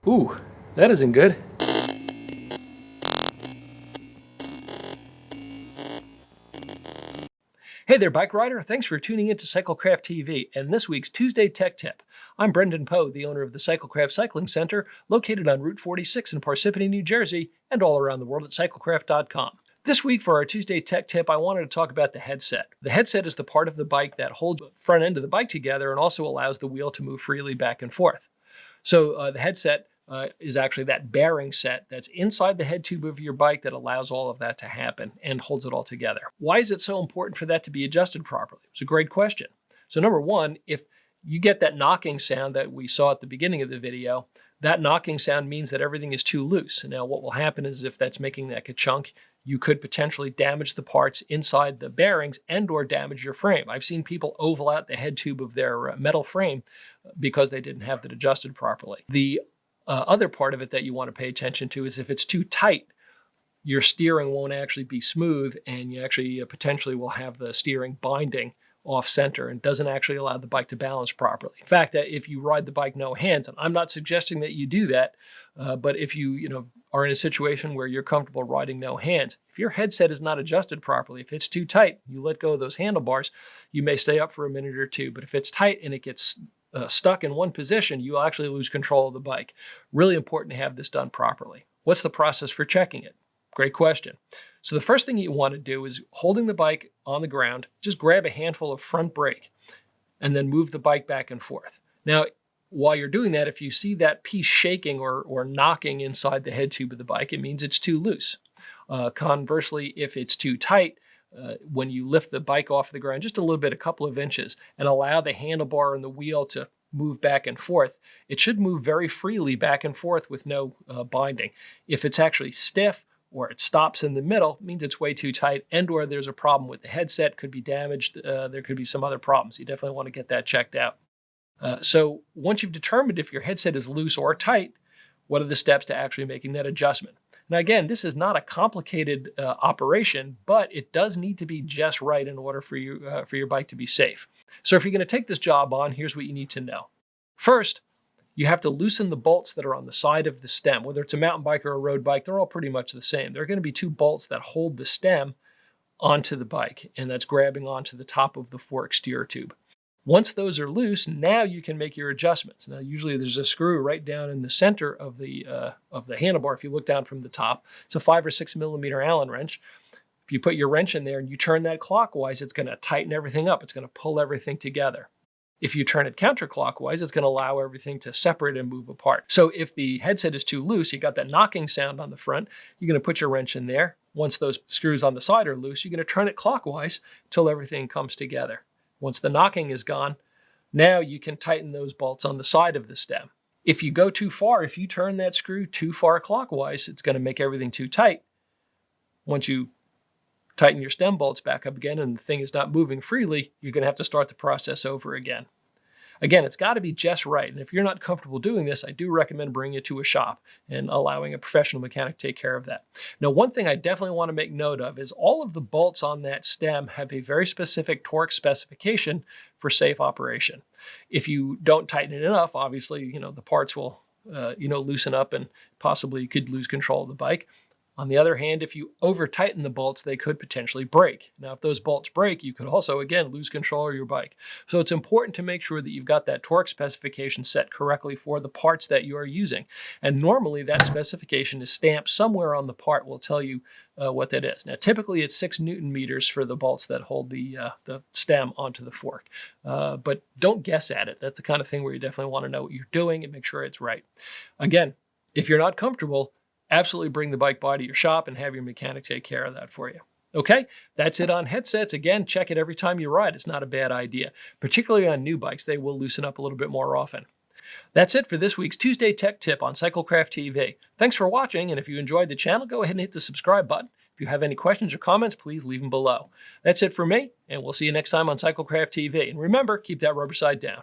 Ooh, that isn't good. Hey there, bike rider. Thanks for tuning in to Cyclecraft TV and this week's Tuesday Tech Tip. I'm Brendan Poe, the owner of the Cyclecraft Cycling Center, located on Route 46 in Parsippany, New Jersey, and all around the world at cyclecraft.com. This week for our Tuesday Tech Tip, I wanted to talk about the headset. The headset is the part of the bike that holds the front end of the bike together and also allows the wheel to move freely back and forth. So the headset is actually that bearing set that's inside the head tube of your bike that allows all of that to happen and holds it all together. Why is it so important for that to be adjusted properly? It's a great question. So number one, if you get that knocking sound that we saw at the beginning of the video, that knocking sound means that everything is too loose. And now what will happen is if that's making like a chunk, you could potentially damage the parts inside the bearings and or damage your frame. I've seen people oval out the head tube of their metal frame because they didn't have it adjusted properly. The other part of it that you want to pay attention to is if it's too tight, your steering won't actually be smooth and you actually potentially will have the steering binding off center and doesn't actually allow the bike to balance properly. In fact, if you ride the bike no hands, and I'm not suggesting that you do that, but if you are in a situation where you're comfortable riding no hands, if your headset is not adjusted properly, if it's too tight, you let go of those handlebars, you may stay up for a minute or two. But if it's tight and it gets stuck in one position, you'll actually lose control of the bike. Really important to have this done properly. What's the process for checking it? Great question. So the first thing you want to do is holding the bike on the ground, just grab a handful of front brake and then move the bike back and forth. Now, while you're doing that, if you see that piece shaking or knocking inside the head tube of the bike, it means it's too loose. Conversely, if it's too tight, when you lift the bike off the ground just a little bit, a couple of inches, and allow the handlebar and the wheel to move back and forth, it should move very freely back and forth with no binding. If it's actually stiff or it stops in the middle, it means it's way too tight and or there's a problem with the headset, could be damaged, there could be some other problems. You definitely want to get that checked out. So once you've determined if your headset is loose or tight, what are the steps to actually making that adjustment? Now again, this is not a complicated operation, but it does need to be just right in order for your bike to be safe. So if you're going to take this job on, here's what you need to know. First, you have to loosen the bolts that are on the side of the stem. Whether it's a mountain bike or a road bike, they're all pretty much the same. There are going to be two bolts that hold the stem onto the bike, and that's grabbing onto the top of the fork steer tube. Once those are loose, now you can make your adjustments. Now, usually there's a screw right down in the center of the handlebar. If you look down from the top, it's a 5 or 6 millimeter Allen wrench. If you put your wrench in there and you turn that clockwise, it's going to tighten everything up. It's going to pull everything together. If you turn it counterclockwise, it's going to allow everything to separate and move apart. So if the headset is too loose, you got that knocking sound on the front, you're going to put your wrench in there. Once those screws on the side are loose, you're going to turn it clockwise till everything comes together. Once the knocking is gone, now you can tighten those bolts on the side of the stem. If you go too far, if you turn that screw too far clockwise, it's going to make everything too tight. Once you tighten your stem bolts back up again and the thing is not moving freely, you're going to have to start the process over again. Again, it's got to be just right. And if you're not comfortable doing this, I do recommend bringing it to a shop and allowing a professional mechanic to take care of that. Now, one thing I definitely want to make note of is all of the bolts on that stem have a very specific torque specification for safe operation. If you don't tighten it enough, obviously, the parts will, loosen up and possibly you could lose control of the bike. On the other hand, if you over-tighten the bolts, they could potentially break. Now, if those bolts break, you could also, again, lose control of your bike. So it's important to make sure that you've got that torque specification set correctly for the parts that you are using. And normally, that specification is stamped somewhere on the part will tell you what that is. Now, typically, it's 6 Newton meters for the bolts that hold the stem onto the fork. But don't guess at it. That's the kind of thing where you definitely want to know what you're doing and make sure it's right. Again, if you're not comfortable, absolutely bring the bike by to your shop and have your mechanic take care of that for you. Okay, that's it on headsets. Again, check it every time you ride. It's not a bad idea. Particularly on new bikes, they will loosen up a little bit more often. That's it for this week's Tuesday Tech Tip on Cyclecraft TV. Thanks for watching, and if you enjoyed the channel, go ahead and hit the subscribe button. If you have any questions or comments, please leave them below. That's it for me, and we'll see you next time on Cyclecraft TV. And remember, keep that rubber side down.